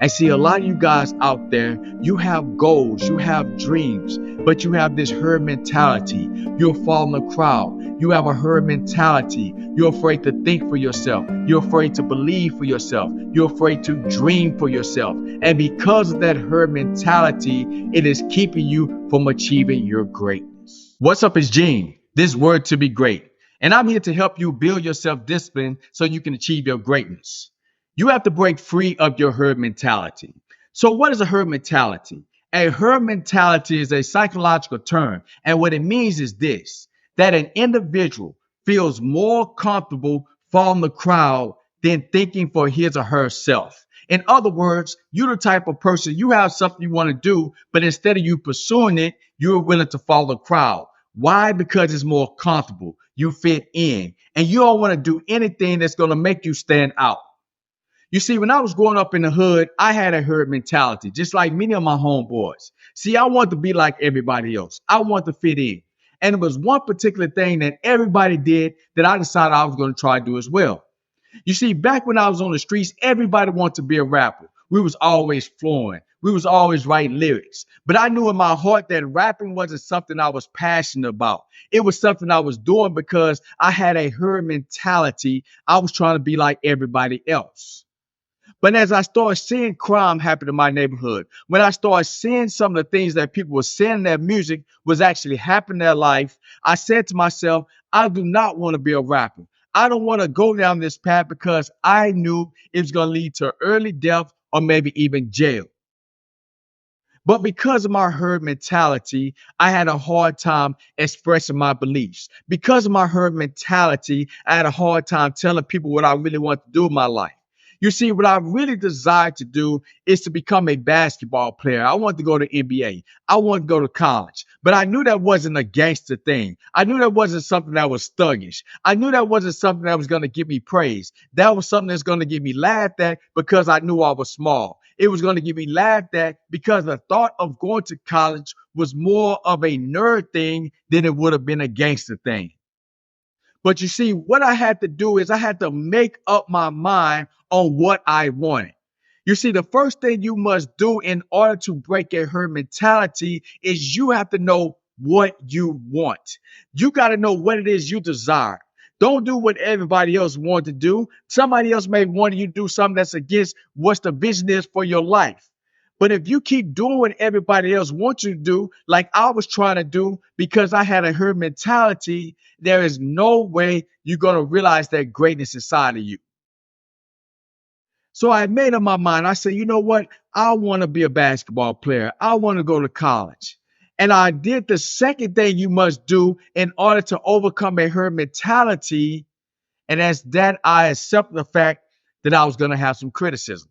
And see, a lot of you guys out there, you have goals, you have dreams, but you have this herd mentality. You're following the crowd. You have a herd mentality. You're afraid to think for yourself. You're afraid to believe for yourself. You're afraid to dream for yourself. And because of that herd mentality, it is keeping you from achieving your greatness. What's up, it's Gene. This word to be great. And I'm here to help you build your self-discipline so you can achieve your greatness. You have to break free of your herd mentality. So what is a herd mentality? A herd mentality is a psychological term. And what it means is this, that an individual feels more comfortable following the crowd than thinking for his or herself. In other words, you're the type of person, you have something you want to do, but instead of you pursuing it, you're willing to follow the crowd. Why? Because it's more comfortable. You fit in, and you don't want to do anything that's going to make you stand out. You see, when I was growing up in the hood, I had a herd mentality, just like many of my homeboys. See, I wanted to be like everybody else. I wanted to fit in. And it was one particular thing that everybody did that I decided I was going to try to do as well. You see, back when I was on the streets, everybody wanted to be a rapper. We was always flowing. We was always writing lyrics. But I knew in my heart that rapping wasn't something I was passionate about. It was something I was doing because I had a herd mentality. I was trying to be like everybody else. But as I started seeing crime happen in my neighborhood, when I started seeing some of the things that people were saying in their music was actually happening in their life, I said to myself, I do not want to be a rapper. I don't want to go down this path because I knew it was going to lead to early death or maybe even jail. But because of my herd mentality, I had a hard time expressing my beliefs. Because of my herd mentality, I had a hard time telling people what I really want to do in my life. You see, what I really desired to do is to become a basketball player. I wanted to go to NBA. I wanted to go to college. But I knew that wasn't a gangster thing. I knew that wasn't something that was thuggish. I knew that wasn't something that was going to give me praise. That was something that's going to get me laughed at because I knew I was small. It was going to get me laughed at because the thought of going to college was more of a nerd thing than it would have been a gangster thing. But you see, what I had to do is I had to make up my mind on what I wanted. You see, the first thing you must do in order to break a herd mentality is you have to know what you want. You got to know what it is you desire. Don't do what everybody else wants to do. Somebody else may want you to do something that's against what the vision is for your life. But if you keep doing what everybody else wants you to do, like I was trying to do because I had a herd mentality, there is no way you're going to realize that greatness inside of you. So I made up my mind. I said, you know what? I want to be a basketball player. I want to go to college. And I did the second thing you must do in order to overcome a herd mentality. And that's that I accept the fact that I was going to have some criticism.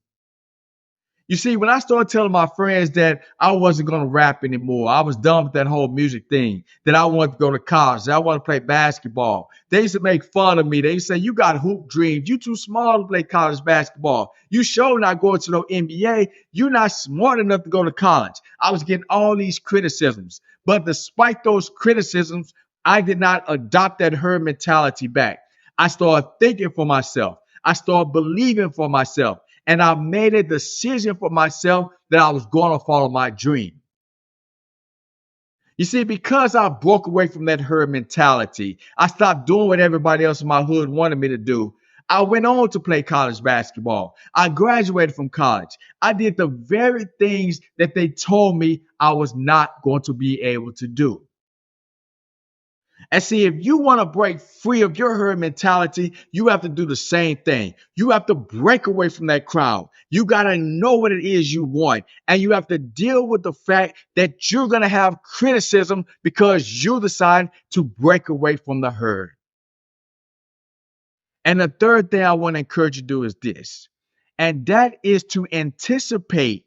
You see, when I started telling my friends that I wasn't going to rap anymore, I was done with that whole music thing, that I wanted to go to college, that I want to play basketball. They used to make fun of me. They used to say, you got hoop dreams. You too small to play college basketball. You sure not going to no NBA. You're not smart enough to go to college. I was getting all these criticisms. But despite those criticisms, I did not adopt that herd mentality back. I started thinking for myself. I started believing for myself. And I made a decision for myself that I was going to follow my dream. You see, because I broke away from that herd mentality, I stopped doing what everybody else in my hood wanted me to do. I went on to play college basketball. I graduated from college. I did the very things that they told me I was not going to be able to do. And see, if you want to break free of your herd mentality, you have to do the same thing. You have to break away from that crowd. You got to know what it is you want. And you have to deal with the fact that you're going to have criticism because you decide to break away from the herd. And the third thing I want to encourage you to do is this, and that is to anticipate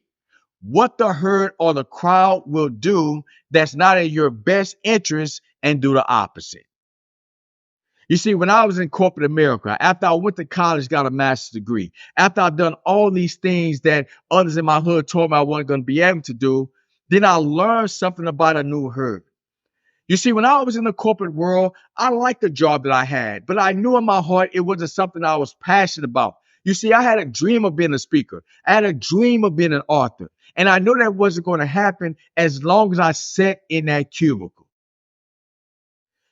what the herd or the crowd will do that's not in your best interest and do the opposite. You see, when I was in corporate America, after I went to college, got a master's degree, after I've done all these things that others in my hood told me I wasn't going to be able to do, then I learned something about a new herd. You see, when I was in the corporate world, I liked the job that I had, but I knew in my heart it wasn't something I was passionate about. You see, I had a dream of being a speaker. I had a dream of being an author. And I knew that wasn't going to happen as long as I sat in that cubicle.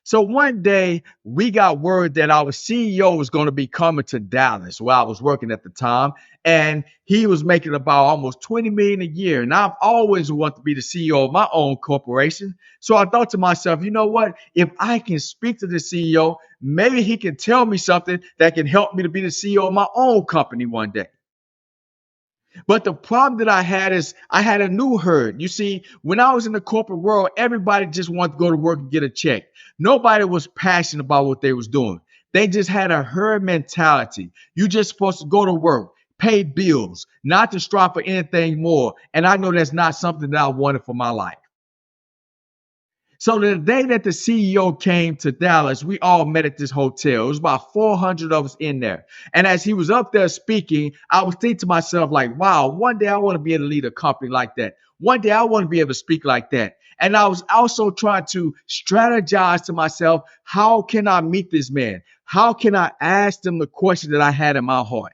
So one day we got word that our CEO was going to be coming to Dallas where I was working at the time. And he was making about almost 20 million a year. And I've always wanted to be the CEO of my own corporation. So I thought to myself, you know what? If I can speak to the CEO, maybe he can tell me something that can help me to be the CEO of my own company one day. But the problem that I had is I had a new herd. You see, when I was in the corporate world, everybody just wanted to go to work and get a check. Nobody was passionate about what they was doing. They just had a herd mentality. You just supposed to go to work, pay bills, not to strive for anything more. And I know that's not something that I wanted for my life. So the day that the CEO came to Dallas, we all met at this hotel. It was about 400 of us in there. And as he was up there speaking, I was thinking to myself like, wow, one day I want to be able to lead a company like that. One day I want to be able to speak like that. And I was also trying to strategize to myself, how can I meet this man? How can I ask him the question that I had in my heart?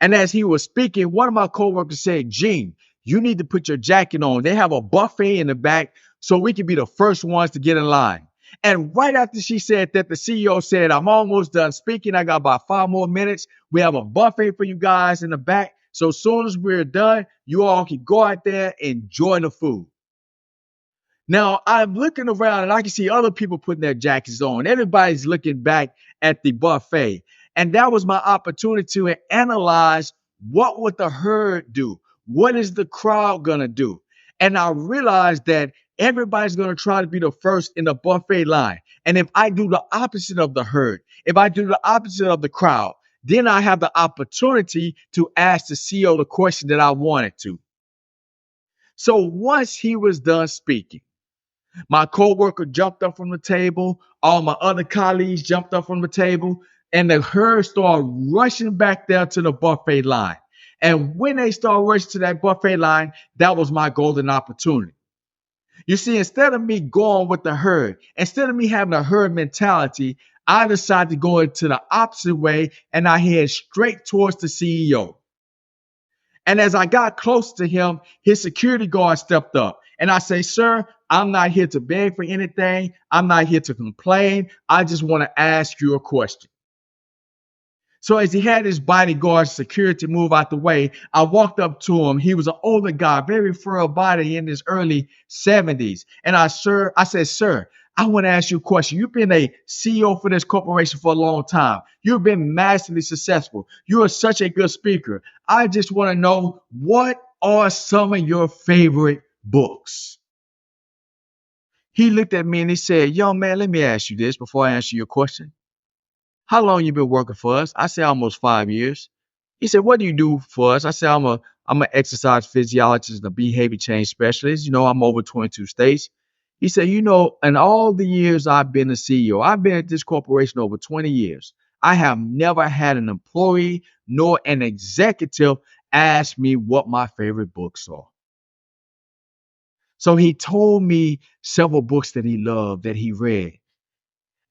And as he was speaking, one of my coworkers said, Gene, you need to put your jacket on. They have a buffet in the back so we can be the first ones to get in line. And right after she said that, the CEO said, I'm almost done speaking. I got about 5 more minutes. We have a buffet for you guys in the back. So as soon as we're done, you all can go out there and enjoy the food. Now, I'm looking around and I can see other people putting their jackets on. Everybody's looking back at the buffet. And that was my opportunity to analyze what would the herd do? What is the crowd going to do? And I realized that everybody's going to try to be the first in the buffet line. And if I do the opposite of the herd, if I do the opposite of the crowd, then I have the opportunity to ask the CEO the question that I wanted to. So once he was done speaking, my coworker jumped up from the table. All my other colleagues jumped up from the table. And the herd started rushing back there to the buffet line. And when they started rushing to that buffet line, that was my golden opportunity. You see, instead of me going with the herd, instead of me having a herd mentality, I decided to go into the opposite way and I head straight towards the CEO. And as I got close to him, his security guard stepped up. And I say, sir, I'm not here to beg for anything. I'm not here to complain. I just want to ask you a question. So as he had his bodyguard security move out the way, I walked up to him. He was an older guy, very frail body in his early 70s. And I said, sir, I want to ask you a question. You've been a CEO for this corporation for a long time. You've been massively successful. You are such a good speaker. I just want to know, what are some of your favorite books? He looked at me and he said, young man, let me ask you this before I answer your question. How long you been working for us? I said, almost 5 years. He said, what do you do for us? I said, I'm an exercise physiologist and a behavior change specialist. I'm over 22 states. He said, in all the years I've been a CEO, I've been at this corporation over 20 years. I have never had an employee nor an executive ask me what my favorite books are. So he told me several books that he loved, that he read.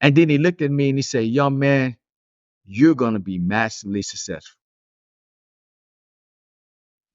And then he looked at me and he said, young man, you're going to be massively successful.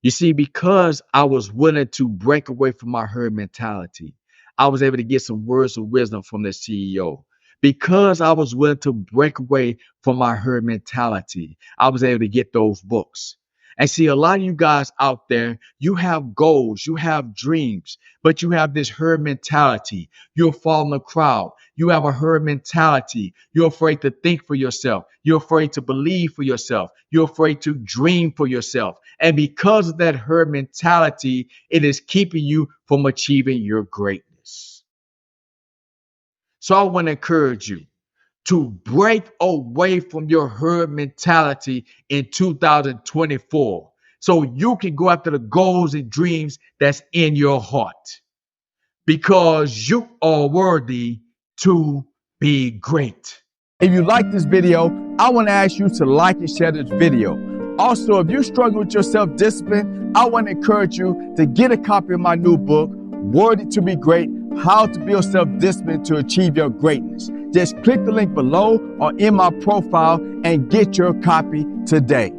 You see, because I was willing to break away from my herd mentality, I was able to get some words of wisdom from the CEO. Because I was willing to break away from my herd mentality, I was able to get those books. And see, a lot of you guys out there, you have goals, you have dreams, but you have this herd mentality. You're following the crowd. You have a herd mentality. You're afraid to think for yourself. You're afraid to believe for yourself. You're afraid to dream for yourself. And because of that herd mentality, it is keeping you from achieving your greatness. So I want to encourage you to break away from your herd mentality in 2024 so you can go after the goals and dreams that's in your heart, because you are worthy to be great. If you like this video, I want to ask you to like and share this video. Also, if you struggle with your self-discipline, I want to encourage you to get a copy of my new book, Worthy to be Great: How to Build Self-Discipline to Achieve Your Greatness. Just click the link below or in my profile and get your copy today.